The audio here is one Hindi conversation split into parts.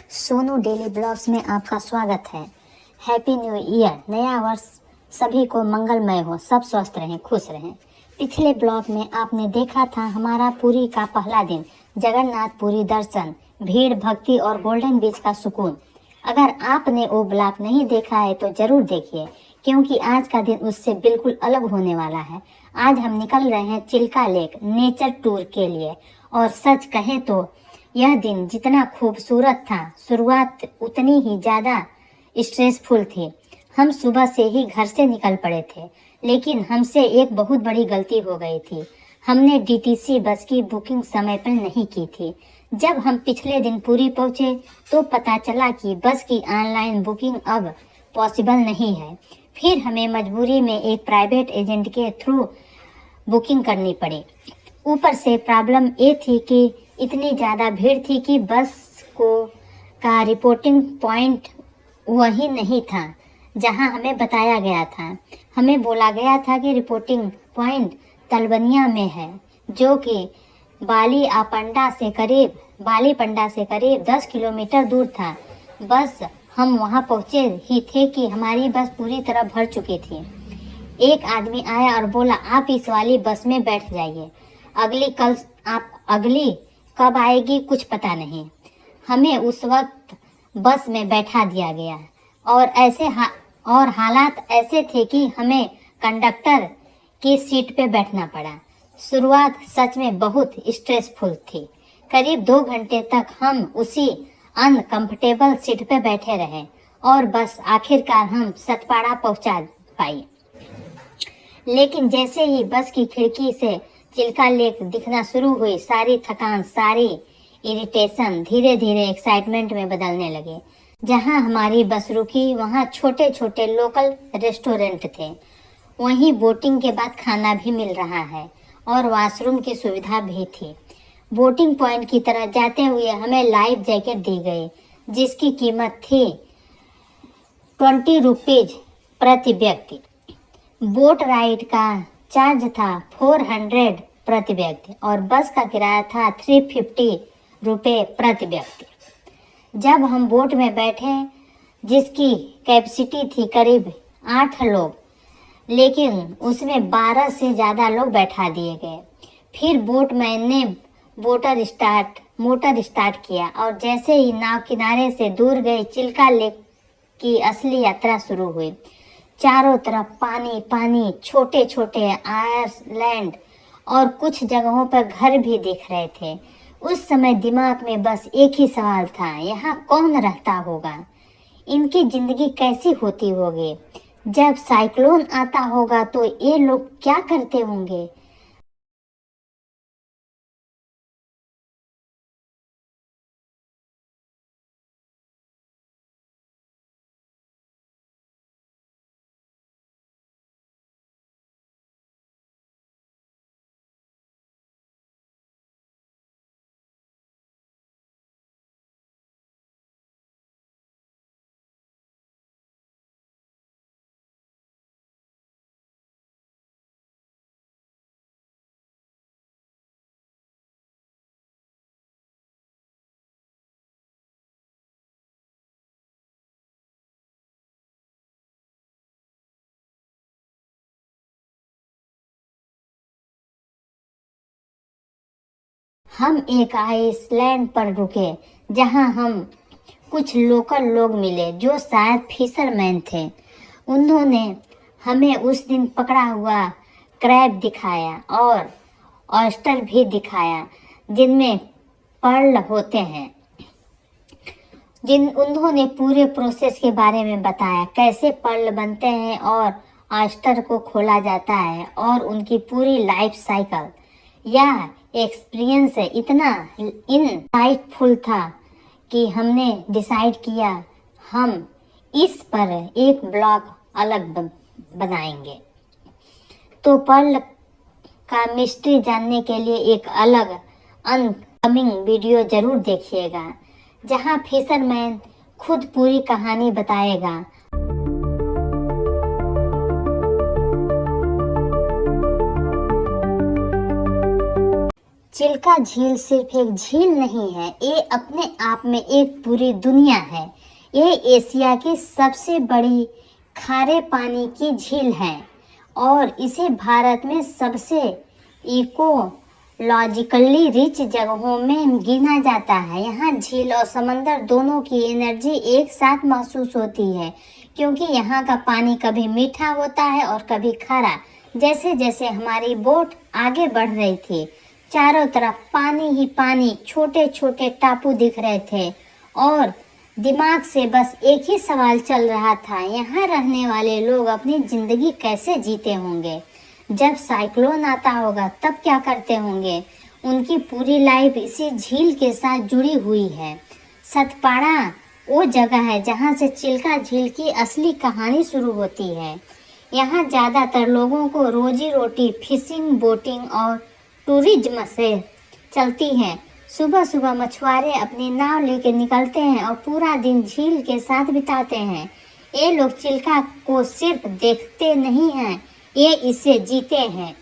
सोनू डेली ब्लॉग्स में आपका स्वागत है। Happy new year. नया वर्ष सभी को मंगलमय हो, सब स्वस्थ रहें, खुश रहें। पिछले ब्लॉग में आपने देखा था हमारा पुरी का पहला दिन, जगन्नाथपुरी दर्शन, भीड़, भक्ति और गोल्डन बीच का सुकून। अगर आपने वो ब्लॉग नहीं देखा है तो जरूर देखिए, क्योंकि आज का दिन उससे बिल्कुल अलग होने वाला है। आज हम निकल रहे हैं चिल्का लेक नेचर टूर के लिए, और सच कहें तो यह दिन जितना खूबसूरत था, शुरुआत उतनी ही ज़्यादा स्ट्रेसफुल थी। हम सुबह से ही घर से निकल पड़े थे, लेकिन हमसे एक बहुत बड़ी गलती हो गई थी। हमने डीटीसी बस की बुकिंग समय पर नहीं की थी। जब हम पिछले दिन पुरी पहुंचे तो पता चला कि बस की ऑनलाइन बुकिंग अब पॉसिबल नहीं है। फिर हमें मजबूरी में एक प्राइवेट एजेंट के थ्रू बुकिंग करनी पड़ी। ऊपर से प्रॉब्लम ये थी कि इतनी ज़्यादा भीड़ थी कि बस का रिपोर्टिंग पॉइंट वही नहीं था जहां हमें बताया गया था। हमें बोला गया था कि रिपोर्टिंग पॉइंट तलबनिया में है, जो कि बाली पंडा से करीब 10 किलोमीटर दूर था। बस हम वहां पहुंचे ही थे कि हमारी बस पूरी तरह भर चुकी थी। एक आदमी आया और बोला, आप इस वाली बस में बैठ जाइए, अगली कब आएगी कुछ पता नहीं। हमें उस वक्त बस में बैठा दिया गया, और हालात ऐसे थे कि हमें कंडक्टर की सीट पे बैठना पड़ा। शुरुआत सच में बहुत स्ट्रेसफुल थी। करीब 2 घंटे तक हम उसी अनकंफर्टेबल सीट पे बैठे रहे, और बस आखिरकार हम सतपाड़ा पहुंचा पाई। लेकिन जैसे ही बस की खिड़की से चिल्का लेक दिखना शुरू हुई, सारी थकान, सारी इरिटेशन धीरे धीरे एक्साइटमेंट में बदलने लगे। जहां हमारी बस रुकी वहां छोटे छोटे लोकल रेस्टोरेंट थे। वहीं बोटिंग के बाद खाना भी मिल रहा है और वॉशरूम की सुविधा भी थी। बोटिंग पॉइंट की तरफ जाते हुए हमें लाइफ जैकेट दी गई, जिसकी कीमत थी 20 रुपीज प्रति व्यक्ति। बोट राइड का चार्ज था 400 प्रति व्यक्ति, और बस का किराया था 350 रुपये प्रति व्यक्ति। जब हम बोट में बैठे, जिसकी कैपेसिटी थी करीब 8 लोग, लेकिन उसमें 12 से ज़्यादा लोग बैठा दिए गए। फिर बोटमैन ने मोटर स्टार्ट किया, और जैसे ही नाव किनारे से दूर गई, चिल्का लेक की असली यात्रा शुरू हुई। चारों तरफ पानी पानी, छोटे छोटे आइलैंड और कुछ जगहों पर घर भी दिख रहे थे। उस समय दिमाग में बस एक ही सवाल था, यहाँ कौन रहता होगा? इनकी जिंदगी कैसी होती होगी? जब साइक्लोन आता होगा तो ये लोग क्या करते होंगे? हम एक आइसलैंड पर रुके, जहां हम कुछ लोकल लोग मिले जो शायद फिशरमैन थे। उन्होंने हमें उस दिन पकड़ा हुआ क्रैब दिखाया और ऑयस्टर भी दिखाया, जिनमें पर्ल होते हैं। उन्होंने पूरे प्रोसेस के बारे में बताया, कैसे पर्ल बनते हैं और ऑयस्टर को खोला जाता है, और उनकी पूरी लाइफ साइकिल। यह एक्सपीरियंस इतना इनसाइटफुल था कि हमने डिसाइड किया हम इस पर एक ब्लॉग अलग बनाएंगे। तो पर्ल का मिस्ट्री जानने के लिए एक अलग अनकमिंग वीडियो जरूर देखिएगा, जहां फिशरमैन खुद पूरी कहानी बताएगा। चिल्का झील सिर्फ एक झील नहीं है, ये अपने आप में एक पूरी दुनिया है। ये एशिया की सबसे बड़ी खारे पानी की झील है और इसे भारत में सबसे इकोलॉजिकली रिच जगहों में गिना जाता है। यहाँ झील और समंदर दोनों की एनर्जी एक साथ महसूस होती है, क्योंकि यहाँ का पानी कभी मीठा होता है और कभी खारा। जैसे जैसे हमारी बोट आगे बढ़ रही थी, चारों तरफ पानी ही पानी, छोटे छोटे टापू दिख रहे थे और दिमाग से बस एक ही सवाल चल रहा था, यहाँ रहने वाले लोग अपनी जिंदगी कैसे जीते होंगे? जब साइक्लोन आता होगा तब क्या करते होंगे? उनकी पूरी लाइफ इसी झील के साथ जुड़ी हुई है। सतपाड़ा वो जगह है जहाँ से चिल्का झील की असली कहानी शुरू होती है। यहाँ ज़्यादातर लोगों को रोजी रोटी फिशिंग, बोटिंग और टूरिज्म से चलती है। सुबह सुबह मछुआरे अपनी नाव लेकर निकलते हैं और पूरा दिन झील के साथ बिताते हैं। ये लोग चिल्का को सिर्फ देखते नहीं हैं, ये इसे जीते हैं।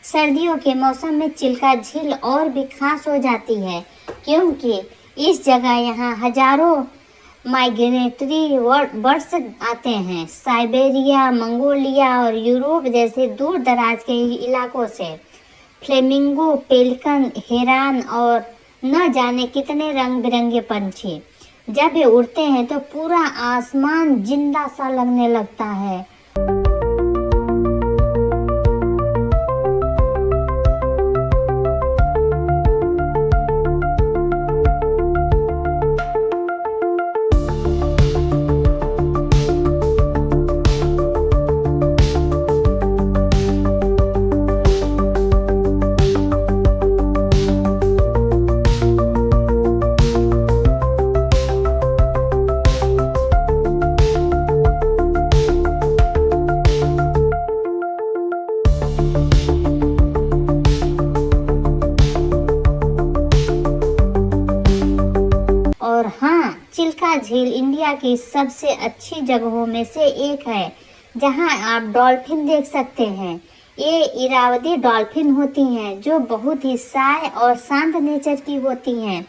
सर्दियों के मौसम में चिल्का झील और भी खास हो जाती है, क्योंकि इस जगह यहाँ हजारों माइग्रेटरी बर्ड्स आते हैं। साइबेरिया, मंगोलिया और यूरोप जैसे दूर दराज के इलाकों से फ्लेमिंगो, पेलिकन, हेरान और न जाने कितने रंग बिरंगे पंछी। जब ये उड़ते हैं तो पूरा आसमान जिंदा सा लगने लगता है। और हाँ, चिल्का झील इंडिया की सबसे अच्छी जगहों में से एक है, जहाँ आप डॉल्फिन देख सकते हैं। ये इरावदी डॉल्फिन होती हैं, जो बहुत ही शाय और शांत नेचर की होती हैं।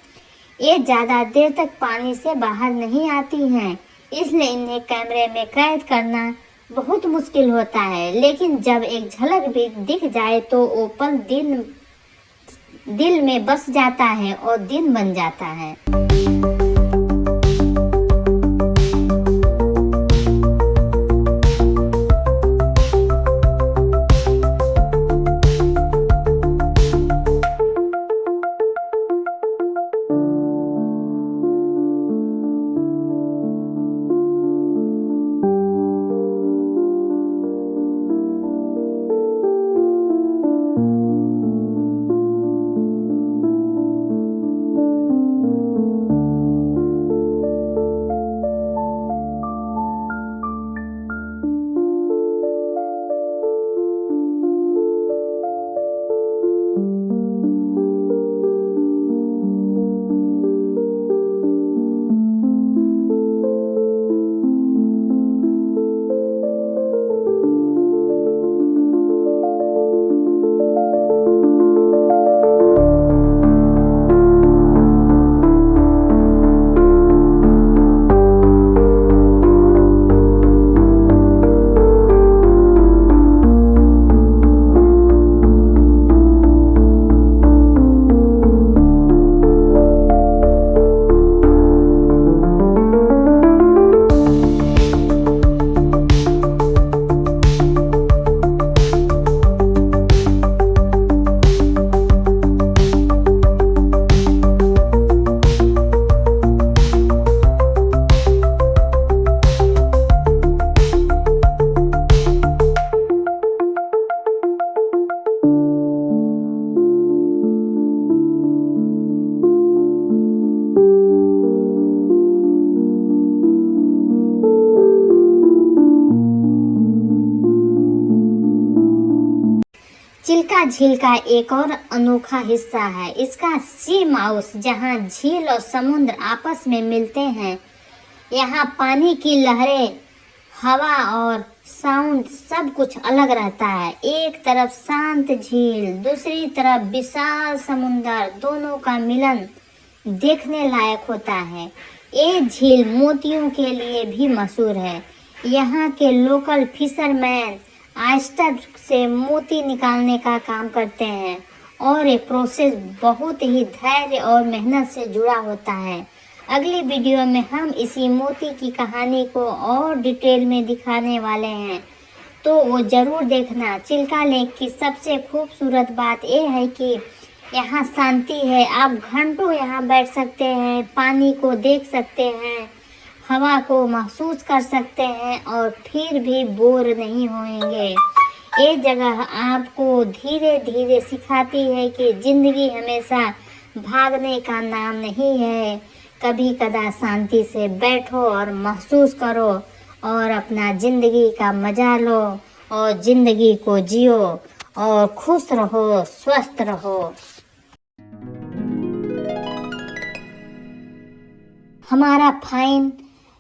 ये ज़्यादा देर तक पानी से बाहर नहीं आती हैं, इसलिए इन्हें कैमरे में कैद करना बहुत मुश्किल होता है। लेकिन जब एक झलक भी दिख जाए तो वो पल दिल में बस जाता है और दिन बन जाता है। चिल्का झील का एक और अनोखा हिस्सा है इसका सी माउस, जहां झील और समुद्र आपस में मिलते हैं। यहाँ पानी की लहरें, हवा और साउंड सब कुछ अलग रहता है। एक तरफ शांत झील, दूसरी तरफ विशाल समुंदर, दोनों का मिलन देखने लायक होता है। ये झील मोतियों के लिए भी मशहूर है। यहाँ के लोकल फिशरमैन ऑयस्टर से मोती निकालने का काम करते हैं और ये प्रोसेस बहुत ही धैर्य और मेहनत से जुड़ा होता है। अगली वीडियो में हम इसी मोती की कहानी को और डिटेल में दिखाने वाले हैं, तो वो ज़रूर देखना। चिल्का लेक की सबसे खूबसूरत बात यह है कि यहाँ शांति है। आप घंटों यहाँ बैठ सकते हैं, पानी को देख सकते हैं, हवा को महसूस कर सकते हैं और फिर भी बोर नहीं होंगे। ये जगह आपको धीरे धीरे सिखाती है कि ज़िंदगी हमेशा भागने का नाम नहीं है। कभी कदा शांति से बैठो और महसूस करो और अपना ज़िंदगी का मज़ा लो और ज़िंदगी को जियो और खुश रहो, स्वस्थ रहो। हमारा फाइन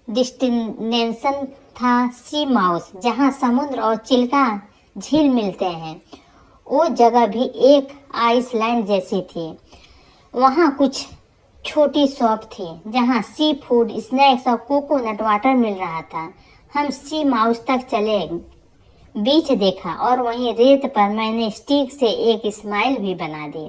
डेस्टिनेशन था सी माउस, जहाँ समुद्र और चिल्का झील मिलते हैं। वो जगह भी एक आइसलैंड जैसी थी। वहाँ कुछ छोटी शॉप थी जहाँ सी फूड, स्नैक्स और कोकोनट वाटर मिल रहा था। हम सी माउस तक चले, बीच देखा और वहीं रेत पर मैंने स्टिक से एक स्माइल भी बना दी।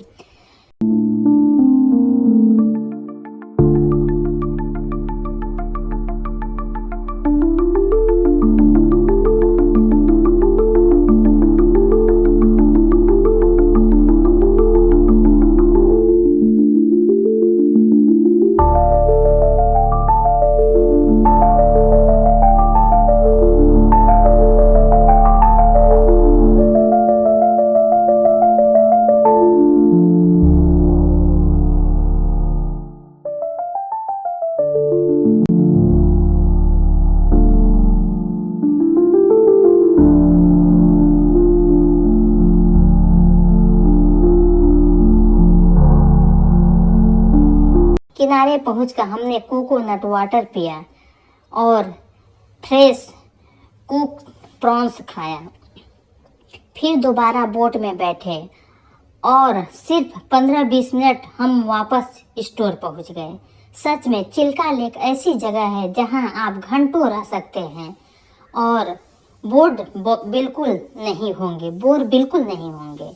किनारे पहुंचकर हमने कोकोनट वाटर पिया और फ्रेश कुक प्रॉन्स खाया। फिर दोबारा बोट में बैठे और सिर्फ 15-20 मिनट हम वापस स्टोर पहुंच गए। सच में चिल्का लेक ऐसी जगह है जहां आप घंटों रह सकते हैं और बोर बिल्कुल नहीं होंगे।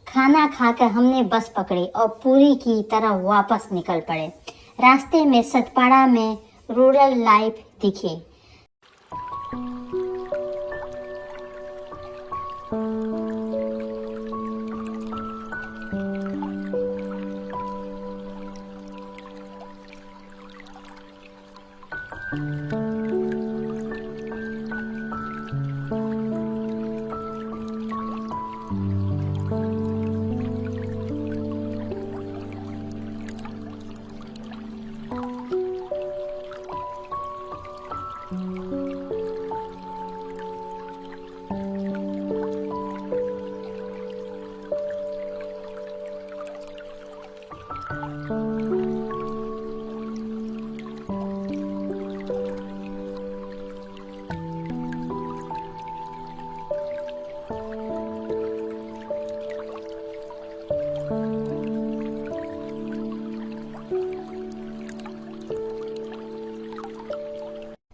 खाना खाकर हमने बस पकड़ी और पूरी की तरह वापस निकल पड़े। रास्ते में सतपाड़ा में रूरल लाइफ दिखी।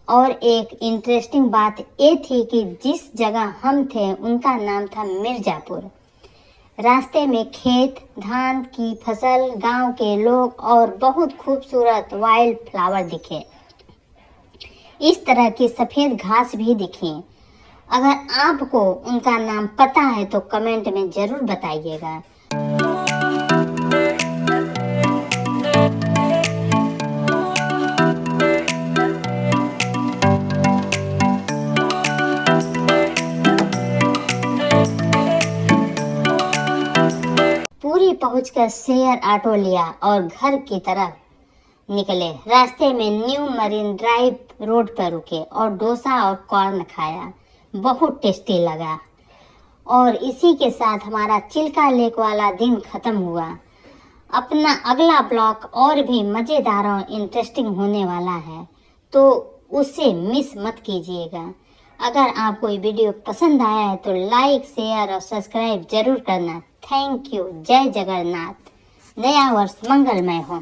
और एक इंटरेस्टिंग बात ये थी कि जिस जगह हम थे उनका नाम था मिर्जापुर। रास्ते में खेत, धान की फसल, गांव के लोग और बहुत खूबसूरत वाइल्ड फ्लावर दिखे। इस तरह की सफ़ेद घास भी दिखी। अगर आपको उनका नाम पता है तो कमेंट में ज़रूर बताइएगा। पूरी पहुंचकर शेयर ऑटो लिया और घर की तरफ निकले। रास्ते में न्यू मरीन ड्राइव रोड पर रुके और डोसा और कॉर्न खाया। बहुत टेस्टी लगा और इसी के साथ हमारा चिल्का लेक वाला दिन ख़त्म हुआ। अपना अगला ब्लॉग और भी मज़ेदार और इंटरेस्टिंग होने वाला है, तो उसे मिस मत कीजिएगा। अगर आपको ये वीडियो पसंद आया है तो लाइक, शेयर और सब्सक्राइब जरूर करना। Thank you. जय जगन्नाथ। नया वर्ष मंगलमय हो।